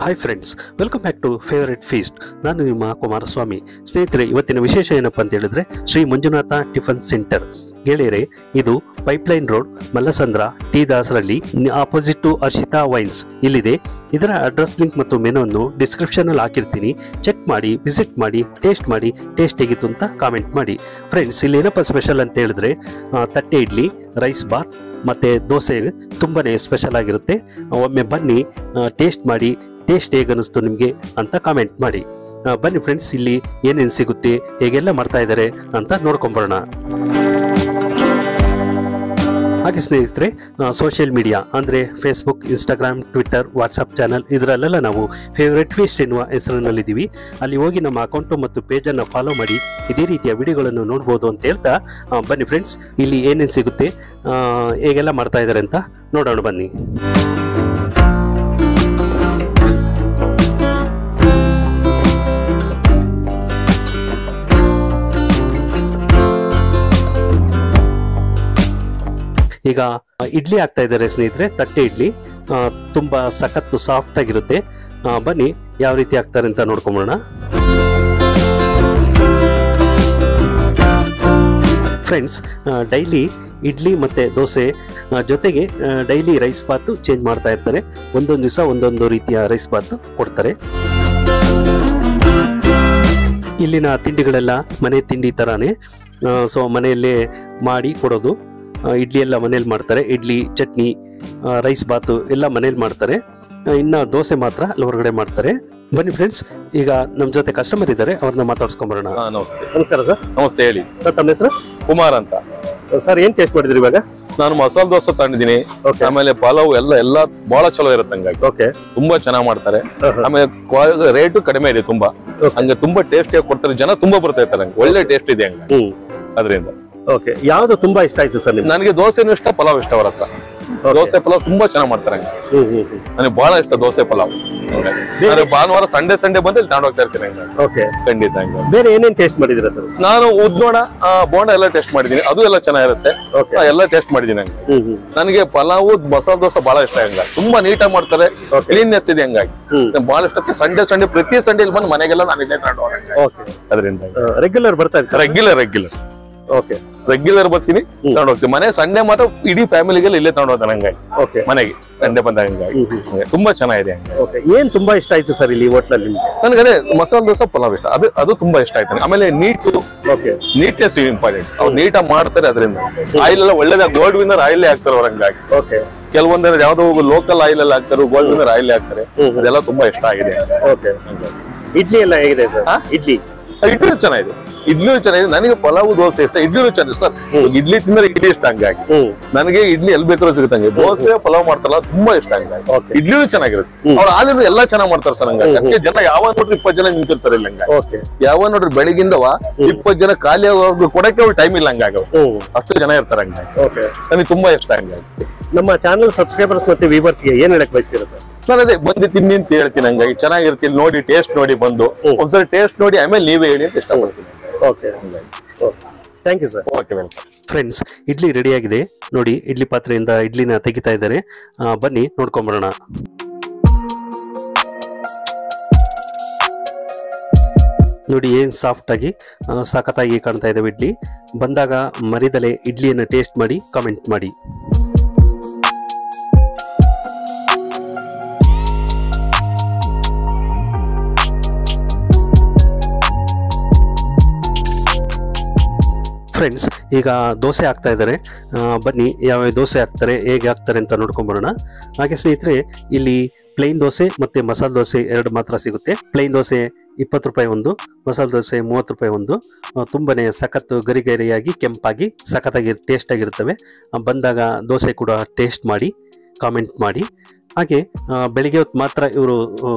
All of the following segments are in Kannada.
Hi friends, welcome back to favourite feast. ನಾನು ನಿಮ್ಮ ಕುಮಾರಸ್ವಾಮಿ. ಸ್ನೇಹಿತರೆ, ಇವತ್ತಿನ ವಿಶೇಷ ಏನಪ್ಪ ಅಂತ ಹೇಳಿದ್ರೆ ಶ್ರೀ ಮಂಜುನಾಥ ಟಿಫನ್ ಸೆಂಟರ್. ಗೆಳೆಯರೆ, ಇದು pipeline road, Mallasandra, T Dasarahalli, opposite to Harshitha wines ಇಲ್ಲಿದೆ. ಇದರ ಅಡ್ರೆಸ್ ಲಿಂಕ್ ಮತ್ತು ಮೆನುವನ್ನು ಡಿಸ್ಕ್ರಿಪ್ಷನ್ ಅಲ್ಲಿ ಹಾಕಿರ್ತೀನಿ. ಚೆಕ್ ಮಾಡಿ, ವಿಸಿಟ್ ಮಾಡಿ, ಟೇಸ್ಟ್ ಹೇಗಿತ್ತು ಅಂತ ಕಾಮೆಂಟ್ ಮಾಡಿ. ಫ್ರೆಂಡ್ಸ್, ಇಲ್ಲಿ ಏನಪ್ಪ ಸ್ಪೆಷಲ್ ಅಂತ ಹೇಳಿದ್ರೆ ತಟ್ಟೆ ಇಡ್ಲಿ, ರೈಸ್ ಬಾತ್ ಮತ್ತೆ ದೋಸೆ ತುಂಬಾನೇ ಸ್ಪೆಷಲ್ ಆಗಿರುತ್ತೆ. ಒಮ್ಮೆ ಬನ್ನಿ, ಟೇಸ್ಟ್ ಮಾಡಿ, ಟೇಸ್ಟ್ ಹೇಗೆ ಅನಿಸ್ತು ನಿಮಗೆ ಅಂತ ಕಾಮೆಂಟ್ ಮಾಡಿ. ಬನ್ನಿ ಫ್ರೆಂಡ್ಸ್, ಇಲ್ಲಿ ಏನೇನು ಸಿಗುತ್ತೆ, ಹೇಗೆಲ್ಲ ಮಾಡ್ತಾ ಇದ್ದಾರೆ ಅಂತ ನೋಡ್ಕೊಂಬರೋಣ. ಹಾಗೆ ಸ್ನೇಹಿತರೆ, ಸೋಷಿಯಲ್ ಮೀಡಿಯಾ ಅಂದರೆ Facebook, Instagram, Twitter, WhatsApp channel ಇದರಲ್ಲೆಲ್ಲ ನಾವು ಫೇವರೇಟ್ ಫೀಸ್ಟ್ ಎನ್ನುವ ಹೆಸರಿನಲ್ಲಿದ್ದೀವಿ. ಅಲ್ಲಿ ಹೋಗಿ ನಮ್ಮ ಅಕೌಂಟು ಮತ್ತು ಪೇಜನ್ನು ಫಾಲೋ ಮಾಡಿ ಇದೇ ರೀತಿಯ ವಿಡಿಯೋಗಳನ್ನು ನೋಡ್ಬೋದು ಅಂತ ಹೇಳ್ತಾ ಬನ್ನಿ ಫ್ರೆಂಡ್ಸ್, ಇಲ್ಲಿ ಏನೇನು ಸಿಗುತ್ತೆ, ಹೇಗೆಲ್ಲ ಮಾಡ್ತಾ ಇದ್ದಾರೆ ಅಂತ ನೋಡೋಣ ಬನ್ನಿ. ಈಗ ಇಡ್ಲಿ ಆಗ್ತಾ ಇದ್ದಾರೆ ಸ್ನೇಹಿತರೆ, ತಟ್ಟೆ ಇಡ್ಲಿ ತುಂಬಾ ಸಖತ್ತು ಸಾಫ್ಟ್ ಆಗಿರುತ್ತೆ. ಬನ್ನಿ ಯಾವ ರೀತಿ ಆಗ್ತಾರೆ ಅಂತ ನೋಡ್ಕೊಂಬೋಣ. ಫ್ರೆಂಡ್ಸ್, ಡೈಲಿ ಇಡ್ಲಿ ಮತ್ತೆ ದೋಸೆ ಜೊತೆಗೆ ಡೈಲಿ ರೈಸ್ ಬಾತ್ ಚೇಂಜ್ ಮಾಡ್ತಾ ಇರ್ತಾರೆ. ಒಂದೊಂದು ದಿವಸ ಒಂದೊಂದು ರೀತಿಯ ರೈಸ್ ಬಾತ್ ಕೊಡ್ತಾರೆ. ಇಲ್ಲಿನ ತಿಂಡಿಗಳೆಲ್ಲ ಮನೆ ತಿಂಡಿ ತರಾನೇ. ಸೊ ಮನೆಯಲ್ಲೇ ಮಾಡಿ ಕೊಡೋದು. ಇಡ್ಲಿ ಎಲ್ಲ ಮನೇಲಿ ಮಾಡ್ತಾರೆ, ಇಡ್ಲಿ, ಚಟ್ನಿ, ರೈಸ್ ಬಾತು ಎಲ್ಲ ಮನೇಲಿ ಮಾಡ್ತಾರೆ. ಇನ್ನು ದೋಸೆ ಮಾತ್ರ ಅಲ್ಲಿ ಹೊರಗಡೆ ಮಾಡ್ತಾರೆ. ಬನ್ನಿ ಫ್ರೆಂಡ್ಸ್, ಈಗ ನಮ್ಮ ಜೊತೆ ಕಸ್ಟಮರ್ ಇದ್ದಾರೆ, ಅವ್ರನ್ನ ಮಾತಾಡ್ಸ್ಕೊಂಬರೋಣ. ನಮಸ್ಕಾರ ಸರ್. ನಮಸ್ತೆ, ಹೇಳಿ ಸರ್. ತಮ್ಮ ಹೆಸರು? ಕುಮಾರ್ ಅಂತ. ಸರ್, ಏನ್ ಟೇಸ್ಟ್ ಮಾಡಿದ್ರಿ ಇವಾಗ? ನಾನು ಮಸಾಲೆ ದೋಸೆ ತಗೊಂಡಿದ್ದೀನಿ. ಆಮೇಲೆ ಪಲಾವ್ ಎಲ್ಲ ಬಹಳ ಚಲೋ ಇರುತ್ತೆ. ಹಂಗಾಗಿ ಓಕೆ, ತುಂಬಾ ಚೆನ್ನಾಗಿ ಮಾಡ್ತಾರೆ. ಆಮೇಲೆ ರೇಟು ಕಡಿಮೆ ಇದೆ ತುಂಬಾ. ಹಂಗೆ ತುಂಬಾ ಟೇಸ್ಟ್ ಕೊಡ್ತಾರೆ, ಜನ ತುಂಬಾ ಬರ್ತಾ ಇರ್ತಾರೆ. ಒಳ್ಳೆ ಟೇಸ್ಟ್ ಇದೆ ಹಂಗ. ಅದರಿಂದ ಓಕೆ, ಯಾವ್ದು ತುಂಬಾ ಇಷ್ಟ ಆಯ್ತು ಸರ್ ನಿಮ್ಗೆ? ನನಗೆ ದೋಸೆನೂ ಇಷ್ಟ, ಪಲಾವ್ ಇಷ್ಟ. ಅವ್ರ ಹತ್ರ ದೋಸೆ ಪಲಾವ್ ತುಂಬಾ ಚೆನ್ನಾಗಿ ಮಾಡ್ತಾರೆ. ನನಗೆ ಬಹಳ ಇಷ್ಟ ದೋಸೆ ಪಲಾವ್. ಭಾನುವಾರ ಸಂಡೇ ಬಂದು ಇಲ್ಲಿ ತಗೊಂಡು ಹೋಗ್ತಾ ಇರ್ತೀನಿ. ಓಕೆ, ಖಂಡಿತ. ಬೇರೆ ಏನೇನ್ ಟೇಸ್ಟ್ ಮಾಡಿದಿರಾ ಸರ್? ನಾನು ಉದ್ನೋಣ, ಬೋಂಡ ಎಲ್ಲ ಟೇಸ್ಟ್ ಮಾಡಿದೀನಿ. ಅದು ಎಲ್ಲ ಚೆನ್ನಾಗಿರುತ್ತೆ. ಎಲ್ಲ ಟೇಸ್ಟ್ ಮಾಡಿದೀನಿ. ನನಗೆ ಪಲಾವು, ಮಸಾಲೆ ದೋಸೆ ಬಹಳ ಇಷ್ಟ. ಹಂಗಾಗಿ ತುಂಬಾ ನೀಟಾಗಿ ಮಾಡ್ತಾರೆ, ಕ್ಲೀನ್ನೆಸ್ ಇದೆ. ಹಂಗಾಗಿ ಬಹಳ ಇಷ್ಟ. ಸಂಡೇ ಪ್ರತಿ ಸಂಡೇ ಇಲ್ಲಿ ಬಂದು ಮನೆಗೆಲ್ಲ ನಾನು ಇಲ್ಲೇ ತಗೊಂಡು ಹೋಗ್ತೀನಿ. ಅದರಿಂದ ರೆಗ್ಯುಲರ್ ಬರ್ತಾ ಇರ್ತಾರೆ? ರೆಗ್ಯುಲರ್ ಓಕೆ, ರೆಗ್ಯುಲರ್ ಬರ್ತೀನಿ, ತಗೊಂಡು ಹೋಗ್ತೀನಿ. ಮನೆ ಸಂಡೇ ಮಾತ್ರ ಇಡೀ ಫ್ಯಾಮಿಲಿಗೆಲ್ಲ ಇಲ್ಲೇ ತಗೊಂಡು ಹೋಗ್ತಾನೆ. ಹಂಗಾಗಿ ಓಕೆ, ಮನೆಗೆ ಸಂಡೇ ಬಂದಾಗ. ಹಂಗಾಗಿ ತುಂಬಾ ಚೆನ್ನಾಗಿದೆ. ಓಕೆ, ಏನ್ ತುಂಬಾ ಇಷ್ಟ ಆಯ್ತು ಸರ್ ಇಲ್ಲಿ ಹೋಟ್ಲಲ್ಲಿ ನಿಮ್ಗೆ? ನನಗೆ ಅದೇ ಮಸಾಲೆ ದೋಸೆ ಪಲಾವ್ ಇಷ್ಟ. ಅದು ತುಂಬಾ ಇಷ್ಟ ಆಯ್ತು. ಆಮೇಲೆ ನೀಟ್ನೆಸ್ ಇಂಪಾರ್ಟೆಂಟ್. ಅವ್ರು ನೀಟಾಗಿ ಮಾಡ್ತಾರೆ. ಅದರಿಂದ ಆಯಿಲ್ ಎಲ್ಲ ಒಳ್ಳೇದಾಗ ಗೋಲ್ಡ್ ವಿನ್ನರ್ ಆಯಿಲ್ ಹಾಕ್ತಾರೆ ಅವ್ರ. ಹಂಗಾಗಿ ಓಕೆ, ಕೆಲವೊಂದ್ರೆ ಯಾವ್ದೋ ಲೋಕಲ್ ಆಯಿಲ್ ಎಲ್ಲ ಹಾಕ್ತಾರೆ, ಗೋಲ್ಡ್ ವಿನ್ನರ್ ಆಯಿಲ್ ಹಾಕ್ತಾರೆ. ಅದೆಲ್ಲ ತುಂಬಾ ಇಷ್ಟ ಆಗಿದೆ. ಓಕೆ, ಇಡ್ಲಿ ಎಲ್ಲ ಹೇಗಿದೆ ಸರ್? ಇಡ್ಲಿ ಚೆನ್ನಾಗಿದೆ. ಇಡ್ಲಿ ಚೆನ್ನಾಗಿದೆ. ನನಗೆ ಪಲಾವು ದೋಸೆ ಇಷ್ಟ, ಇಡ್ಲಿನೂ ಚೆನ್ನಾಗಿದೆ ಸರ್. ಇಡ್ಲಿ ತಿಂದ್ರೆ ಇಡ್ಲಿ ಇಷ್ಟ. ಹಂಗಾಗಿ ನನಗೆ ಇಡ್ಲಿ ಎಲ್ಲಿ ಬೇಕಾದ್ರೂ ಸಿಗುತ್ತಂಗೆ. ದೋಸೆ ಪಲಾವ್ ಮಾಡ್ತಾರಲ್ಲ, ತುಂಬಾ ಇಷ್ಟ. ಹಂಗಾಗಿ ಇಡ್ಲಿನೂ ಚೆನ್ನಾಗಿರುತ್ತೆ. ಅವ್ರು ಆದ್ರೂ ಎಲ್ಲಾ ಚೆನ್ನಾಗಿ ಮಾಡ್ತಾರೆ ಸರ್. ಹಂಗಾಗಿ ಅದಕ್ಕೆ ಜನ ಯಾವ ನೋಡ್ರಿ 20 ಜನ ನಿಂತಿರ್ತಾರೆ ಇಲ್ಲ. ಹಂಗಾಗಿ ಯಾವ ನೋಡ್ರಿ ಬೆಳಗಿಂದವ 20 ಜನ ಖಾಲಿ ಆಗೋರ್ಗು ಕೊಡಕ್ಕೆ ಅವ್ರು ಟೈಮ್ ಇಲ್ಲ. ಹಂಗಾಗಿ ಅಷ್ಟು ಜನ ಇರ್ತಾರೆ. ಹಂಗಾಗಿ ನನಗೆ ತುಂಬಾ ಇಷ್ಟ. ಹಂಗಾಗಿ ನಮ್ಮ ಚಾನಲ್ ಸಬ್ಸ್ಕ್ರೈಬರ್ಸ್ ಮತ್ತೆ ವ್ಯೂವರ್ಸ್ಗೆ ಏನ್ ಹೇಳಕ್ ಬಯಸ್ತೀರಾ ಸರ್? ನಾನು ಅದೇ ಬಂದು ತಿನ್ನಿ ಅಂತ ಹೇಳ್ತೀನಿ. ಹಂಗಾಗಿ ಚೆನ್ನಾಗಿರ್ತೀನಿ. ನೋಡಿ, ಟೇಸ್ಟ್ ನೋಡಿ, ಬಂದು ಒಂದ್ಸರಿ ಟೇಸ್ಟ್ ನೋಡಿ ಆಮೇಲೆ ನೀವೇ ಹೇಳಿ ಅಂತ ಇಷ್ಟಪಡ್ತೀನಿ. Okay, thank you sir. Okay, welcome. Friends, idli ready ಆಗಿದೆ ನೋಡಿ. ಇಡ್ಲಿ ಪಾತ್ರೆಯಿಂದ ಇಡ್ಲಿನ ತೆಗಿತಾ ಇದ್ದಾರೆ. ಬನ್ನಿ ನೋಡ್ಕೊಂಬರೋಣ. ನೋಡಿ, ಏನ್ ಸಾಫ್ಟ್ ಆಗಿ ಸಖತ್ತಾಗಿ ಕಾಣ್ತಾ ಇದ್ದಾವೆ ಇಡ್ಲಿ. ಬಂದಾಗ ಮರಿದಲೆ ಇಡ್ಲಿಯನ್ನು ಟೇಸ್ಟ್ ಮಾಡಿ ಕಾಮೆಂಟ್ ಮಾಡಿ. ಫ್ರೆಂಡ್ಸ್, ಈಗ ದೋಸೆ ಹಾಕ್ತಾ ಇದ್ದಾರೆ. ಬನ್ನಿ ಯಾವ ದೋಸೆ ಹಾಕ್ತಾರೆ, ಹೇಗೆ ಹಾಕ್ತಾರೆ ಅಂತ ನೋಡ್ಕೊಂಬರೋಣ. ಹಾಗೆ ಸ್ನೇಹಿತರೆ, ಇಲ್ಲಿ ಪ್ಲೈನ್ ದೋಸೆ ಮತ್ತೆ ಮಸಾಲೆ ದೋಸೆ ಎರಡು ಮಾತ್ರ ಸಿಗುತ್ತೆ. ಪ್ಲೈನ್ ದೋಸೆ 20 ರೂಪಾಯಿ ಒಂದು, ಮಸಾಲೆ ದೋಸೆ 30 ರೂಪಾಯಿ ಒಂದು. ತುಂಬಾನೇ ಸಖತ್ತು ಗರಿಗರಿಯಾಗಿ ಕೆಂಪಾಗಿ ಸಖತ್ತಾಗಿ ಟೇಸ್ಟ್ ಆಗಿರ್ತವೆ. ಬಂದಾಗ ದೋಸೆ ಕೂಡ ಟೇಸ್ಟ್ ಮಾಡಿ ಕಾಮೆಂಟ್ ಮಾಡಿ. ಹಾಗೆ ಬೆಳಿಗ್ಗೆ ಹೊತ್ತು ಮಾತ್ರ ಇವರು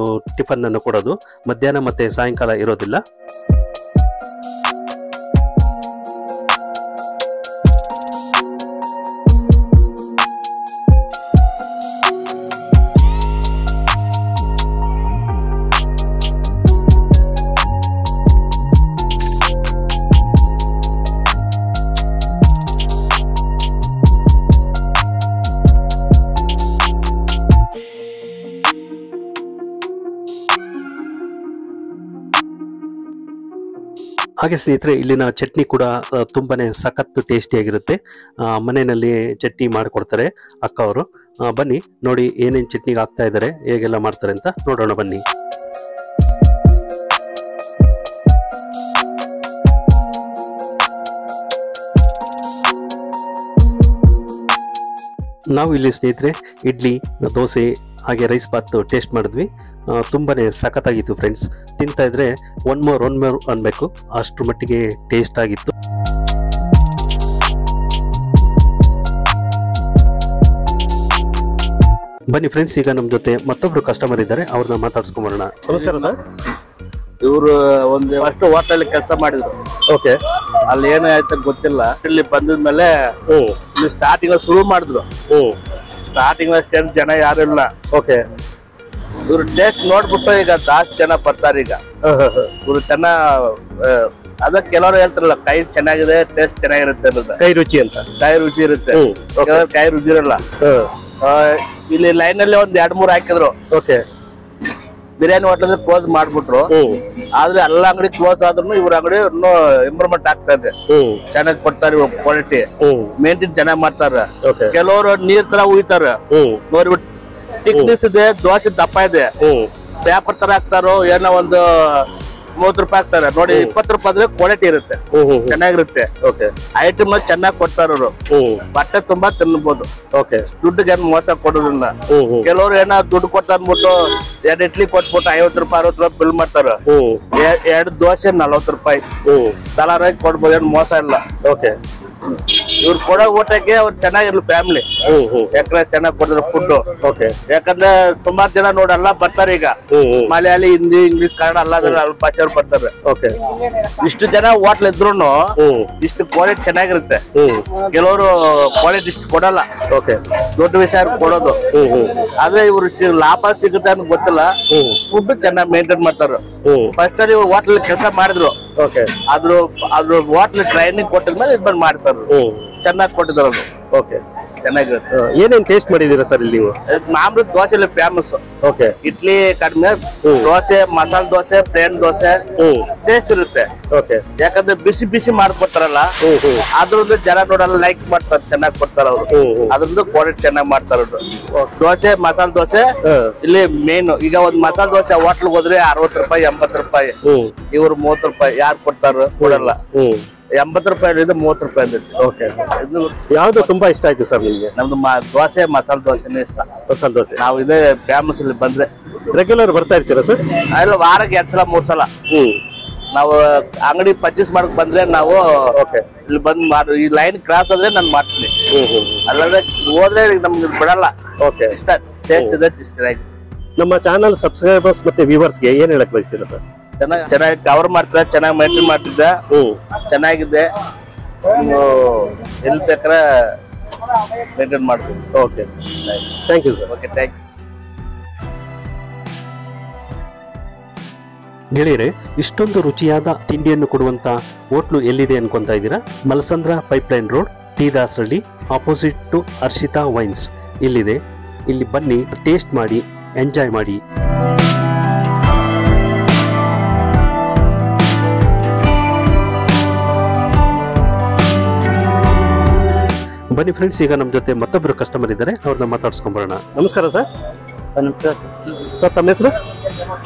ಟಿಫನ್ ಅನ್ನು ಕೊಡೋದು, ಮಧ್ಯಾಹ್ನ ಮತ್ತೆ ಸಾಯಂಕಾಲ ಇರೋದಿಲ್ಲ. ಹಾಗೆ ಸ್ನೇಹಿತರೆ ಇಲ್ಲಿನ ಚಟ್ನಿ ಕೂಡ ತುಂಬಾನೇ ಸಖತ್ತು ಟೇಸ್ಟಿಯಾಗಿರುತ್ತೆ. ಮನೆಯಲ್ಲಿ ಚಟ್ನಿ ಮಾಡಿಕೊಡ್ತಾರೆ ಅಕ್ಕ ಅವರು. ಬನ್ನಿ ನೋಡಿ ಏನೇನು ಚಟ್ನಿಗೆ ಹಾಕ್ತಾ ಇದ್ದಾರೆ, ಹೇಗೆಲ್ಲ ಮಾಡ್ತಾರೆ ಅಂತ ನೋಡೋಣ ಬನ್ನಿ. ನಾವು ಇಲ್ಲಿ ಸ್ನೇಹಿತರೆ ಇಡ್ಲಿ, ದೋಸೆ ಹಾಗೆ ರೈಸ್ ಬಾತ್ ಟೇಸ್ಟ್ ಮಾಡಿದ್ವಿ. ತುಂಬಾನೇ ಸಖತ್ತಾಗಿತ್ತು ಫ್ರೆಂಡ್ಸ್. ತಿಂತಾ ಇದ್ರೆ ಒನ್ ಮೋರ್ ಅನ್ಬೇಕು, ಅಷ್ಟರ ಮಟ್ಟಿಗೆ ಟೇಸ್ಟ್ ಆಗಿತ್ತು. ಬನ್ನಿ ಫ್ರೆಂಡ್ಸ್, ಈಗ ನಮ್ಮ ಜೊತೆ ಮತ್ತೊಬ್ರು ಕಸ್ಟಮರ್ ಇದ್ದಾರೆ, ಅವ್ರನ್ನ ಮಾತಾಡ್ಸ್ಕೊಂಬರೋಣ. ನಮಸ್ಕಾರ ಸರ್. ಇವರು ಒಂದು ಫಸ್ಟ್ ಹೋಟೆಲ್ ಕೆಲಸ ಮಾಡಿದ್ರು. ಓಕೆ. ಅಲ್ಲಿ ಏನಾಯ್ತು ಗೊತ್ತಿಲ್ಲ. ಇಲ್ಲಿ ಬಂದಿದ್ಮೇಲೆ ಇಲ್ಲಿ ಸ್ಟಾರ್ಟಿಂಗ್ ಶುರು ಮಾಡಿದ್ರು. ಸ್ಟಾರ್ಟಿಂಗ್ ಅಷ್ಟೇನು ಜನ ಯಾರು ಇಲ್ಲ. ಓಕೆ. ಇವ್ರು ಟೇಸ್ಟ್ ನೋಡ್ಬಿಟ್ಟು ಈಗ ಜಾಸ್ತಿ ಜನ ಬರ್ತಾರೆ. ಈಗ ಇವ್ರು ಅದ ಕೆಲವರು ಹೇಳ್ತಾರಲ್ಲ, ಕೈ ಚೆನ್ನಾಗಿದೆ, ಟೇಸ್ಟ್ ಚೆನ್ನಾಗಿರುತ್ತೆ ಅನ್ನೋದು. ಕೈ ರುಚಿ ಅಂತ. ಕೈ ರುಚಿ ಇರುತ್ತೆ, ಕೆಲವ್ರು ಕೈ ರುಚಿ ಇರಲ್ಲ. ಇಲ್ಲಿ ಲೈನ್ ಅಲ್ಲಿ ಒಂದ್ 2-3 ಹಾಕಿದ್ರು. ಓಕೆ. ಬಿರಿಯಾನಿ ಹೋಟೆಲ್ ಕ್ಲೋಸ್ ಮಾಡ್ಬಿಟ್ರು. ಆದ್ರೆ ಎಲ್ಲ ಅಂಗಡಿ ಕ್ಲೋಸ್ ಆದ್ರೂ ಇವ್ರ ಅಂಗಡಿ ಇನ್ನೂ ಇಂಪ್ರೂವ್ಮೆಂಟ್ ಆಗ್ತಾ ಇದೆ. ಚೆನ್ನಾಗಿ ಕೊಡ್ತಾರೆ, ಕ್ವಾಲಿಟಿ ಮೇಂಟೈನ್ ಚೆನ್ನಾಗಿ ಮಾಡ್ತಾರ. ಕೆಲವರು ನೀರ್ ತರ ಉಯ್ತಾರ ನೋಡ್ಬಿಟ್ಟು. ಥಿಕ್ನೆಸ್ ಇದೆ, ದೋಸೆ ದಪ್ಪ ಇದೆ, ಪೇಪರ್ ತರ ಹಾಕ್ತಾರೋ ಏನೋ ಒಂದು 30 ರೂಪಾಯಿ ಹಾಕ್ತಾರೆ ನೋಡಿ. 20 ರೂಪಾಯಿ ಆದ್ರೆ ಕ್ವಾಲಿಟಿ ಇರುತ್ತೆ, ಚೆನ್ನಾಗಿರುತ್ತೆ. ಐಟಮ್ ಚೆನ್ನಾಗಿ ಕೊಡ್ತಾರ ಅವರು. ಬಟ್ಟೆ ತುಂಬಾ ತಿನ್ಬಹುದು. ದುಡ್ಡಿಗೆ ಏನ್ ಮೋಸ ಕೊಡೋದಿಲ್ಲ. ಕೆಲವರು ಏನೋ ದುಡ್ಡು ಕೊಟ್ಟ ಅಂದ್ಬಿಟ್ಟು 2 ಇಡ್ಲಿ ಕೊಟ್ಬಿಟ್ಟು 50 ರೂಪಾಯಿ 60 ರೂಪಾಯಿ ಬಿಲ್ ಮಾಡ್ತಾರ. 2 ದೋಸೆ 40 ರೂಪಾಯಿ ತಲಾರಾಗಿ ಕೊಡ್ಬೋದು, ಏನ್ ಮೋಸ ಇಲ್ಲ. ಇವ್ರು ಕೊಡೋ ಊಟಕ್ಕೆ ಅವ್ರು ಚೆನ್ನಾಗಿರ್ಲಿ ಫ್ಯಾಮಿಲಿ. ಯಾಕಂದ್ರೆ ಚೆನ್ನಾಗಿ ಕೊಡ್ತಾರೆ ಫುಡ್. ಯಾಕಂದ್ರೆ ಸುಮಾರು ಜನ ನೋಡಲ್ಲ ಬರ್ತಾರೆ. ಈಗ ಮಲಯಾಳಿ, ಹಿಂದಿ, ಇಂಗ್ಲಿಷ್, ಕನ್ನಡ ಎಲ್ಲ ಭಾಷೆಯವ್ರು ಬರ್ತಾರೆ. ಇಷ್ಟು ಜನ ಹೋಟ್ಲ್ ಇದ್ರು ಇಷ್ಟು ಕ್ವಾಲಿಟಿ ಚೆನ್ನಾಗಿರುತ್ತೆ. ಕೆಲವರು ಕ್ವಾಲಿಟಿ ಇಷ್ಟು ಕೊಡಲ್ಲ, ದೊಡ್ಡ ವಿಷಯ ಕೊಡೋದು. ಆದ್ರೆ ಇವ್ರು ಲಾಭ ಸಿಗುತ್ತೆ ಅಂತ ಗೊತ್ತಿಲ್ಲ. ಫುಡ್ ಚೆನ್ನಾಗಿ ಮೇಂಟೈನ್ ಮಾಡ್ತಾರೆ. ಫಸ್ಟ್ ಅಲ್ಲಿ ಇವ್ರು ಹೋಟ್ಲ್ ಕೆಲಸ ಮಾಡಿದ್ರು. ಅದ್ರ ಹೋಟ್ಲ್ ಟ್ರೈನಿಂಗ್ ಕೊಟ್ಟಿದ್ಮೇಲೆ ಇದು ಬಂದ್ ಮಾಡ್ತಾರ. ಚೆನ್ನಾಗಿ ಕೊಟ್ಟಿದ್ದಾರೆ ಅದು. ಚೆನ್ನಾಗಿರುತ್ತೆ. ಏನೇನ್ ಟೇಸ್ಟ್ ಮಾಡಿದೀರಾ ಸರ್ ಇಲ್ಲಿ ನೀವು? ಮಾಮೂಲಿ ದೋಸೆ ಫೇಮಸ್. ಇಡ್ಲಿ ಕಡಿಮೆ, ದೋಸೆ, ಮಸಾಲ ದೋಸೆ, ಪ್ಲೇನ್ ದೋಸೆ ಟೇಸ್ಟ್ ಇರುತ್ತೆ. ಯಾಕಂದ್ರೆ ಬಿಸಿ ಬಿಸಿ ಮಾಡ್ಕೊಡ್ತಾರಲ್ಲ, ಅದ್ರಿಂದ ಜನ ನೋಡಲ್ಲ, ಲೈಕ್ ಮಾಡ್ತಾರೆ, ಚೆನ್ನಾಗಿ ಕೊಡ್ತಾರ ಅವ್ರು. ಅದ್ರಿಂದ ಕ್ವಾಲಿಟಿ ಚೆನ್ನಾಗಿ ಮಾಡ್ತಾರ. ದೋಸೆ, ಮಸಾಲ ದೋಸೆ ಇಲ್ಲಿ ಮೇನ್. ಈಗ ಒಂದ್ ಮಸಾಲ ದೋಸೆ ಹೋಟ್ಲ್ ಹೋದ್ರೆ 60 ರೂಪಾಯಿ 80 ರೂಪಾಯಿ. ಇವ್ರು 30 ರೂಪಾಯಿ. ಯಾರು ಕೊಡ್ತಾರ? ಕೊಡಲ್ಲ. 80 ರೂಪಾಯಿ 30 ರೂಪಾಯಿ. ಯಾವ್ದು ತುಂಬಾ ಇಷ್ಟ ಆಯ್ತು ಸರ್ ನಿಮ್ಗೆ? ನಮ್ದು ದೋಸೆ, ಮಸಾಲ ದೋಸೆನೇ ಇಷ್ಟ. ಮಸಾಲ ದೋಸೆ ನಾವು ಇದೇ ಫೇಮಸ್. ಇಲ್ಲಿ ಬಂದ್ರೆ ರೆಗ್ಯುಲರ್ ಬರ್ತಾ ಇರ್ತೀರಾ ಸರ್? ಅಲ್ಲ, ವಾರಕ್ಕೆ 2 ಸಲ 3 ಸಲ. ನಾವು ಅಂಗಡಿ ಪರ್ಚೇಸ್ ಮಾಡಕ್ ಬಂದ್ರೆ ನಾವು ಇಲ್ಲಿ ಬಂದ್ ಈ ಲೈನ್ ಕ್ರಾಸ್ ಆದ್ರೆ ನಾನು ಮಾಡ್ತೀನಿ. ಅಲ್ಲದೆ ಹೋದ್ರೆ ನಮ್ಗೆ ಬಿಡಲ್ಲ. ಇಷ್ಟ ಟೇಸ್ಟ್ ಇದೆ, ಚೆನ್ನಾಗಿ. ನಮ್ಮ ಚಾನಲ್ ಸಬ್ಸ್ಕ್ರೈಬರ್ಸ್ ಮತ್ತೆ ವ್ಯೂವರ್ಸ್ಗೆ ಏನ್ ಹೇಳಕ್ ಬಯಸ್ತೀರಾ ಸರ್? ಚೆನ್ನಾಗಿ ಕವರ್ ಮಾಡ್ತಾರೆ, ಚೆನ್ನಾಗಿ ಮೇಂಟೈನ್ ಮಾಡ್ತಿದ್ದೆ, ಚೆನ್ನಾಗಿದೆ. ಎಲ್ಲಿ ಬೇಕಾದ್ರೆ ಮೇಂಟೈನ್ ಮಾಡ್ತೀವಿ. Thank you sir. Thank you. ಗೆಳೆಯರೆ, ಇಷ್ಟೊಂದು ರುಚಿಯಾದ ತಿಂಡಿಯನ್ನು ಕೊಡುವಂತ ಹೋಟ್ಲು ಎಲ್ಲಿದೆ ಅನ್ಕೊಂತಾ ಇದ್ದೀರಾ? Malasandra pipeline road, T Dasarahalli, opposite to Harshitha wines ಇಲ್ಲಿದೆ. ಇಲ್ಲಿ ಬನ್ನಿ, ಟೇಸ್ಟ್ ಮಾಡಿ, ಎಂಜಾಯ್ ಮಾಡಿ. ಬನ್ನಿ ಫ್ರೆಂಡ್ಸ್, ಈಗ ನಮ್ಮ ಜೊತೆ ಮತ್ತೊಬ್ಬರು ಕಸ್ಟಮರ್ ಇದ್ದಾರೆ, ಅವ್ರನ್ನ ಮಾತಾಡ್ಸ್ಕೊಂಬರೋಣ. ನಮಸ್ಕಾರ ಸರ್. ಸರ್, ತಮ್ಮ ಹೆಸರು?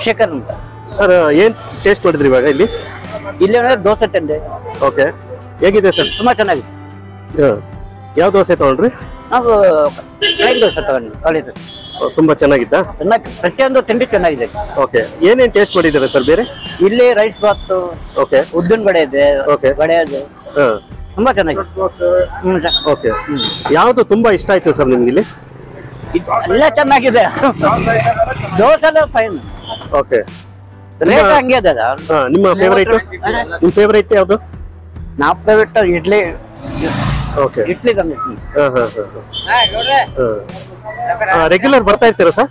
ಶೇಖರ್ ಅಂತ ಸರ್. ಏನ್ ಟೇಸ್ಟ್ ಮಾಡಿದ್ರಿ ಇವಾಗ ಇಲ್ಲಿ? ಇಲ್ಲಿ ದೋಸೆ ತಂದೆ. ಓಕೆ. ಹೇಗಿದೆ ಸರ್? ತುಂಬಾ ಚೆನ್ನಾಗಿದೆ. ಯಾವ ದೋಸೆ ತಗೊಂಡ್ರಿ? ನಾವು ಪ್ಲೇನ್ ದೋಸೆ ತಗೊಂಡ್ವಿ. ತುಂಬಾ ಚೆನ್ನಾಗಿತ್ತಾ? ಪ್ರತಿಯೊಂದು ತಿಂಡಿ ಚೆನ್ನಾಗಿದೆ. ಓಕೆ. ಏನೇನ್ ಟೇಸ್ಟ್ ಮಾಡಿದ್ದೀರಾ ಸರ್ ಬೇರೆ? ಇಲ್ಲಿ ರೈಸ್ ಬಾತ್, ಉದ್ದಿನ ವಡೆ ಇದೆ, ವಡೆ ಇದೆ, ತುಂಬಾ ಚೆನ್ನಾಗಿದೆ. ಓಕೆ. ಯಾವ್ದು ತುಂಬಾ ಇಷ್ಟ ಆಯ್ತು ಸರ್ ನಿಮ್ಗೆ ಇಲ್ಲಿ? ಎಲ್ಲ ಚೆನ್ನಾಗಿದೆ. ದೋಸೆ ಫೈನ್. ಓಕೆ. ರೇಟ್ ಹಂಗೆ ಇದೆ. ನಿಮ್ಮ ಫೇವರೇಟ್? ನಿಮ್ ಫೇವರೇಟ್ ಯಾವ್ದು? ನಾವು ಫೇವರೇಟ್ ಇಡ್ಲಿ. ಓಕೆ. ಇಡ್ಲಿ ತಂದಿದ್ದೀನಿ. ರೆಗ್ಯುಲರ್ ಬರ್ತಾ ಇರ್ತೀರಾ ಸರ್?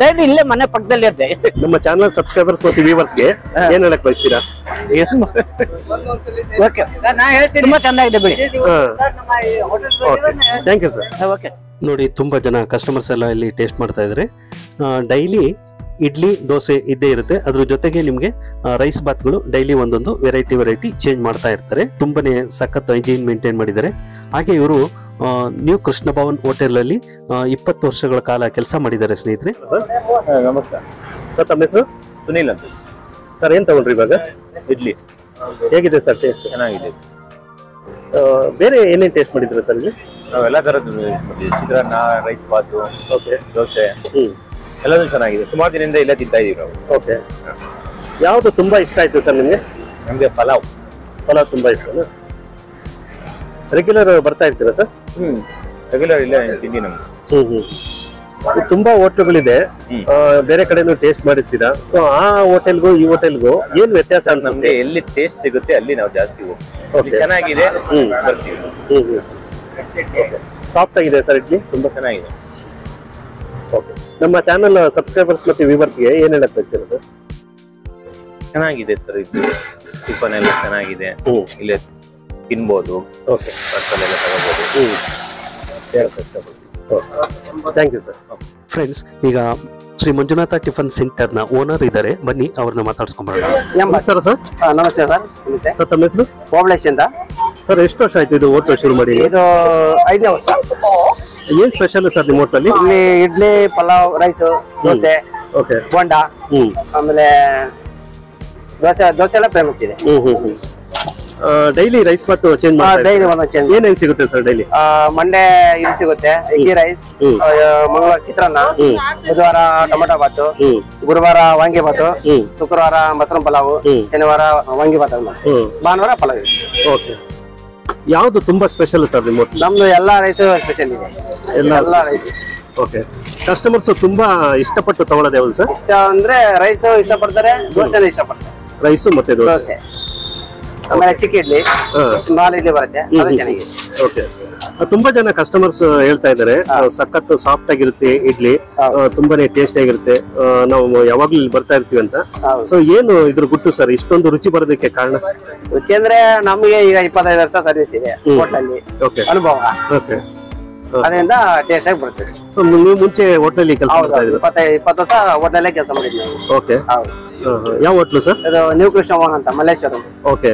ಡೈಲಿ ಇಲ್ಲೇ ಮನೆ ಪಕ್ಕದಲ್ಲಿ ಇದ್ದೆ. ನಮ್ಮ ಚಾನಲ್ ಸಬ್ಸ್ಕ್ರೈಬರ್ಸ್ ಮತ್ತು ವ್ಯೂವರ್ಸ್ಗೆ ಏನ್ ಹೇಳಕ್ ಬಯಸ್ತೀರಾ? ತುಂಬಾ ಚೆನ್ನಾಗಿದೆ ಬಿಡಿ. Thank you sir. ಓಕೆ. ನೋಡಿ, ತುಂಬಾ ಜನ ಕಸ್ಟಮರ್ಸ್ ಎಲ್ಲ ಇಲ್ಲಿ ಟೇಸ್ಟ್ ಮಾಡ್ತಾ ಇದ್ದಾರೆ. ಡೈಲಿ ಇಡ್ಲಿ ದೋಸೆ ಇದ್ದೇ ಇರುತ್ತೆ. ಅದ್ರ ಜೊತೆಗೆ ನಿಮಗೆ ರೈಸ್ ಬಾತ್ಗಳು ಡೈಲಿ ಒಂದೊಂದು ವೆರೈಟಿ ಚೇಂಜ್ ಮಾಡ್ತಾ ಇರ್ತಾರೆ. ತುಂಬಾನೇ ಸಖತ್ ಹೈಜೀನ್ ಮೇಂಟೈನ್ ಮಾಡಿದ್ದಾರೆ. ಹಾಗೆ ಇವರು ನ್ಯೂ ಕೃಷ್ಣ ಭವನ್ ಹೋಟೆಲ್ ಅಲ್ಲಿ 20 ವರ್ಷಗಳ ಕಾಲ ಕೆಲಸ ಮಾಡಿದ್ದಾರೆ ಸ್ನೇಹಿತರೆ. ನಮಸ್ಕಾರ ಸರ್, ತಮ್ಮ ಹೆಸರು? ಸುನೀಲ್ ಅಂತ. ಸರ್, ಏನ್ ತಗೊಂಡ್ರಿ ಇವಾಗ? ಇಡ್ಲಿ ಹೇಗಿದೆ ಸರ್ ಟೇಸ್ಟ್? ಚೆನ್ನಾಗಿದೆ. ಬೇರೆ ಏನೇನ್ ಟೇಸ್ಟ್ ಮಾಡಿದ್ರೆ ಸರ್ ಇಲ್ಲಿ? ನಾವೆಲ್ಲ ತರದ್ದು ಚಿತ್ರಾನ್ನ, ರೈಸ್ ಬಾತು, ಓಕೆ, ದೋಸೆ ಎಲ್ಲದೂ ಚೆನ್ನಾಗಿದೆ. ಸುಮಾರು ದಿನದಿಂದ ಇಲ್ಲೇ ತಿಂತಾ ಇದೀವಿ ನಾವು. ಓಕೆ. ಯಾವ್ದು ತುಂಬಾ ಇಷ್ಟ ಆಯ್ತು ಸರ್ ನಿಮ್ಗೆ? ನಮ್ಗೆ ಪಲಾವ್ ತುಂಬಾ ಇಷ್ಟ. ರೆಗ್ಯುಲರ್ ಬರ್ತಾ ಇರ್ತೀರಾ ಸರ್? ರೆಗ್ಯುಲರ್ ಇಲ್ಲೇ ತಿಂಡಿ ನಮ್ಗೆ. ತುಂಬಾ ಹೋಟ್ಲುಗಳಿದೆ, ಬೇರೆ ಕಡೆನೂ ಟೇಸ್ಟ್ ಮಾಡಿರ್ತೀರಾ. ಸೊ ಆ ಹೋಟೆಲ್ಗೂ ಈ ಹೋಟೆಲ್ಗೂ ಏನ್ ವ್ಯತ್ಯಾಸ? ನಮ್ಗೆ ಎಲ್ಲಿ ಟೇಸ್ಟ್ ಸಿಗುತ್ತೆ ಅಲ್ಲಿ ನಾವು ಜಾಸ್ತಿ ಹೋಗ್ತೀವಿ. ಚೆನ್ನಾಗಿದೆ, ಬರ್ತೀವಿ. ಸಾಫ್ಟ್ ಆಗಿದೆ ಸರ್ ಇಡ್ಲಿ, ತುಂಬಾ ಚೆನ್ನಾಗಿದೆ. ಓಕೆ. ನಮ್ಮ ಚಾನಲ್ ಸಬ್ಸ್ಕ್ರೈಬರ್ಸ್ ಮತ್ತೆ ವ್ಯೂವರ್ಸ್ಗೆ ಏನ್ ಹೇಳಕ್ ಬಯಸ್ತೀರಾ ಸರ್? ಚೆನ್ನಾಗಿದೆ ಸರ್, ಇದು ಟಿಫನ್ ಎಲ್ಲ ಚೆನ್ನಾಗಿದೆ. ಇಲ್ಲೇ ತಿನ್ಬೋದು, ಪಾರ್ಸಲ್ ಎಲ್ಲ ತಗೋಬಹುದು. Thank you sir. ಫ್ರೆಂಡ್ಸ್, ಈಗ ಶ್ರೀ ಮಂಜುನಾಥ ಟಿಫನ್ ಸೆಂಟರ್ ನ ಓನರ್ ಇದ್ದಾರೆ, ಬನ್ನಿ ಅವ್ರನ್ನ ಮಾತಾಡ್ಸ್ಕೊಂಬರೋಣ. ನಮಸ್ಕಾರ ಸರ್. ನಮಸ್ತೆ ಸರ್. ಸರ್, ತಮ್ಮ ಹೆಸರು? ಓಬಳೇಶ್ ಅಂತ. ಸರ್, ಎಷ್ಟು ವರ್ಷ ಆಯ್ತು ಇದು ಹೋಟ್ಲು ಶುರು ಮಾಡಿ? ಇದು 5ನೇ ವರ್ಷ. ಏನ್ ಸ್ಪೆಷಲ್ ಸರ್ ನಿಮ್ಮ ಹೋಟ್ಲಲ್ಲಿ? ಇಲ್ಲಿ ಇಡ್ಲಿ, ಪಲಾವ್, ರೈಸ್, ದೋಸೆ, ಓಕೆ, ಬೋಂಡ, ಆಮೇಲೆ ದೋಸೆ ಎಲ್ಲ ಫೇಮಸ್ ಇದೆ. ಡೈಲಿ ರೈಸ್ ಬಾತ್ ಚೇಂಜ್ ಮಾಡಿ? ಡೈಲಿ ಒಂದೊಂದು ಚೇಂಜ್. ಏನೇನ್ ಸಿಗುತ್ತೆ ಸರ್ ಡೈಲಿ? ಮಂಡೇ ಇದು ಸಿಗುತ್ತೆ, ಎಗ್ಗಿ ರೈಸ್, ಮಂಗಳವಾರ ಚಿತ್ರಾನ್ನ, ಬುಧವಾರ ಟೊಮೆಟೊ ಬಾತು, ಗುರುವಾರ ವಾಂಗಿ ಬಾತು, ಶುಕ್ರವಾರ ಮಶ್ರೂಮ್ ಪಲಾವ್, ಶನಿವಾರ ವಾಂಗಿ ಬಾತ್, ಭಾನುವಾರ ಪಲಾವ್. ಓಕೆ. ಯಾವ್ದು ತುಂಬಾ ಸ್ಪೆಷಲ್ ಸರ್ ನಿಮ್ಮ ಹೋಟ್ಲ್? ನಮ್ದು ಎಲ್ಲಾ ರೈಸ್ ಸ್ಪೆಷಲ್ ಇದೆ, ಎಲ್ಲಾ ರೈಸ್. ಓಕೆ. ಕಸ್ಟಮರ್ಸ್ ತುಂಬಾ ಇಷ್ಟಪಟ್ಟು ತಗೊಳ್ಳೋದು ಯಾವ್ದು ಸರ್? ಇಷ್ಟ ಅಂದ್ರೆ ರೈಸ್ ಇಷ್ಟಪಡ್ತಾರೆ, ದೋಸೆನೂ ಇಷ್ಟಪಡ್ತಾರೆ. ರೈಸು ಮತ್ತೆ ದೋಸೆ, ಆಮೇಲೆ ಚಿಕ್ಕ ಇಡ್ಲಿ, ಸ್ಮಾಲ್ ಇಡ್ಲಿ ಬರುತ್ತೆ, ಅದು ಚೆನ್ನಾಗಿದೆ. ಓಕೆ. ತುಂಬಾ ಜನ ಕಸ್ಟಮರ್ಸ್ ಹೇಳ್ತಾ ಇದಾರೆ ಸಖತ್ ಸಾಫ್ಟ್ ಆಗಿರುತ್ತೆ ಇಡ್ಲಿ, ತುಂಬಾನೇ ಟೇಸ್ಟ್ ಆಗಿರುತ್ತೆ, ನಾವು ಯಾವಾಗ್ಲೂ ಇಲ್ಲಿ ಬರ್ತಾ ಇರ್ತೀವಿ ಅಂತ. ಸೊ ಏನು ಇದ್ರ ಗುಟ್ಟು ಸರ್ ಇಷ್ಟೊಂದು ರುಚಿ ಬರೋದಕ್ಕೆ ಕಾರಣ? ರುಚಿ ಅಂದ್ರೆ ನಮ್ಗೆ ಈಗ 25 ವರ್ಷ ಸರ್ವಿಸ್ ಇದೆ ಹೋಟ್ಲಲ್ಲಿ, ಅನುಭವ. ಓಕೆ. ಅದರಿಂದ ಟೇಸ್ಟ್ ಆಗಿ ಬರ್ತದೆ. ಸೊ ನೀವು ಮುಂಚೆ ಹೋಟ್ಲಲ್ಲಿ ಕೆಲಸ ಮಾಡ್ತಾ ಇದ್ದೀರಾ? 20 ವರ್ಷ ಹೋಟ್ಲಲ್ಲೇ ಕೆಲಸ ಮಾಡಿದ್ವಿ. ಓಕೆ. ಹೌದು. ಯಾವ ಹೋಟ್ಲು ಸರ್? ಇದು ನ್ಯೂ ಕೃಷ್ಣ ಭವನ್ ಅಂತ, ಮಲ್ಲೇಶ್ವರಂ. ಓಕೆ.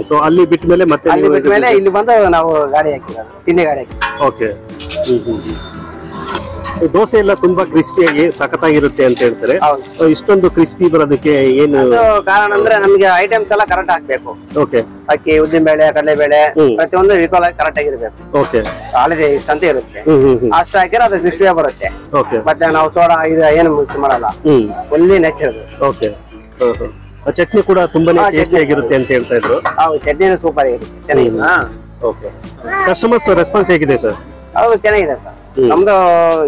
ಸೊ ಅಲ್ಲಿ ಬಿಟ್ಟ ಮೇಲೆ ಮತ್ತೆ ಅಲ್ಲಿ ಬಿಟ್ಟ ಮೇಲೆ ಇಲ್ಲಿ ಬಂದು ನಾವು ಗಾಡಿ ಹಾಕಿರೋದು, ತಿಂಡಿ ಗಾಡಿ ಹಾಕಿ. ಓಕೆ. ದೋಸೆ ಎಲ್ಲ ತುಂಬಾ ಕ್ರಿಸ್ಪಿಯಾಗಿ ಸಖತ್ತಾಗಿರುತ್ತೆ ಅಂತ ಹೇಳ್ತಾರೆ. ಇಷ್ಟೊಂದು ಕ್ರಿಸ್ಪಿ ಬರೋದಕ್ಕೆ ಏನು ಕಾರಣ ಅಂದ್ರೆ ನಮ್ಗೆ ಐಟಮ್ಸ್ ಎಲ್ಲ ಕರೆಕ್ಟ್ ಹಾಕ್ಬೇಕು. ಓಕೆ. ಅಕ್ಕಿ, ಉದ್ದಿನ ಬೇಳೆ, ಕಡಲೆ ಬೇಳೆ ಪ್ರತಿಯೊಂದು ಈಕ್ವಲ್ ಆಗಿ ಕರೆಕ್ಟ್ ಆಗಿರ್ಬೇಕು. ಓಕೆ. ಆಲ್ರೆಡಿ ಅಂತ ಇರುತ್ತೆ, ಅಷ್ಟು ಹಾಕಿದ್ರೆ ಅದು ಕ್ರಿಸ್ಪಿಯಾಗಿ ಬರುತ್ತೆ. ಓಕೆ. ಮತ್ತೆ ನಾವು ಸೋಡಾ ಇದು ಏನು ಮಿಕ್ಸ್ ಮಾಡಲ್ಲ, ಒಳ್ಳೆ ನ್ಯಾಚುರಲ್. ಓಕೆ. ಚಟ್ನಿ ಕೂಡ ತುಂಬಾನೇ ಟೇಸ್ಟಿ ಆಗಿರುತ್ತೆ ಅಂತ ಹೇಳ್ತಾ ಇದ್ರು. ಹೌದು, ಚಟ್ನಿನೂ ಸೂಪರ್ ಆಗಿರುತ್ತೆ, ಚೆನ್ನಾಗಿದೆ. ಓಕೆ. ಕಸ್ಟಮರ್ಸ್ ರೆಸ್ಪಾನ್ಸ್ ಹೇಗಿದೆ ಸರ್? ಹೌದು, ಚೆನ್ನಾಗಿದೆ ಸರ್. ನಮ್ದು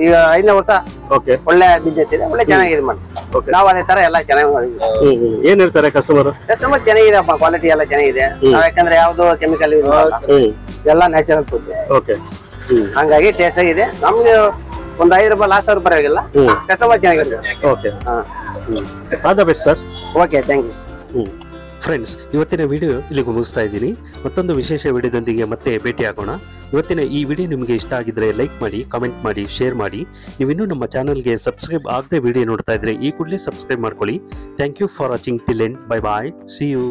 ಈಗ 5ನೇ ವರ್ಷ. ಓಕೆ. ಒಳ್ಳೆ ಬಿಸ್ನೆಸ್ ಇದೆ, ಒಳ್ಳೆ ಚೆನ್ನಾಗಿದೆ ಮಾಡಿ. ನಾವು ಅದೇ ತರ ಎಲ್ಲ ಚೆನ್ನಾಗಿ ಮಾಡಿದ್ವಿ. ಏನ್ ಹೇಳ್ತಾರೆ ಕಸ್ಟಮರ್? ಕಸ್ಟಮರ್ ಚೆನ್ನಾಗಿದೆಪ್ಪ, ಕ್ವಾಲಿಟಿ ಎಲ್ಲ ಚೆನ್ನಾಗಿದೆ. ನಾವ್ ಯಾಕಂದ್ರೆ ಯಾವ್ದು ಕೆಮಿಕಲ್ ಎಲ್ಲ ನ್ಯಾಚುರಲ್ ಫುಡ್. ಓಕೆ. ಹಂಗಾಗಿ ಟೇಸ್ಟ್ ಆಗಿದೆ. ನಮ್ಗೆ ಒಂದು 5 ರೂಪಾಯಿ ಲಾಸ್ ಆದ್ರೂ ಪರವಾಗಿಲ್ಲ, ಕಸ್ಟಮರ್ ಚೆನ್ನಾಗಿದೆ. Okay. All the best sir. Okay, thank you. Friends, ಇವತ್ತಿನ ವಿಡಿಯೋ ಇಲ್ಲಿಗೆ ಮುಗಿಸ್ತಾ ಇದ್ದೀನಿ. ಮತ್ತೊಂದು ವಿಶೇಷ ವಿಡಿಯೋದೊಂದಿಗೆ ಮತ್ತೆ ಭೇಟಿ ಆಗೋಣ. ಇವತ್ತಿನ ಈ ವಿಡಿಯೋ ನಿಮಗೆ ಇಷ್ಟ ಆಗಿದ್ರೆ ಲೈಕ್ ಮಾಡಿ, ಕಾಮೆಂಟ್ ಮಾಡಿ, ಶೇರ್ ಮಾಡಿ. ನೀವಿನ್ನೂ ನಮ್ಮ ಚಾನಲ್ಗೆ ಸಬ್ಸ್ಕ್ರೈಬ್ ಆಗದೆ ವಿಡಿಯೋ ನೋಡ್ತಾ ಇದ್ರೆ ಈ ಕೂಡಲೇ ಸಬ್ಸ್ಕ್ರೈಬ್ ಮಾಡ್ಕೊಳ್ಳಿ. Thank you for watching till end. Bye bye, see you.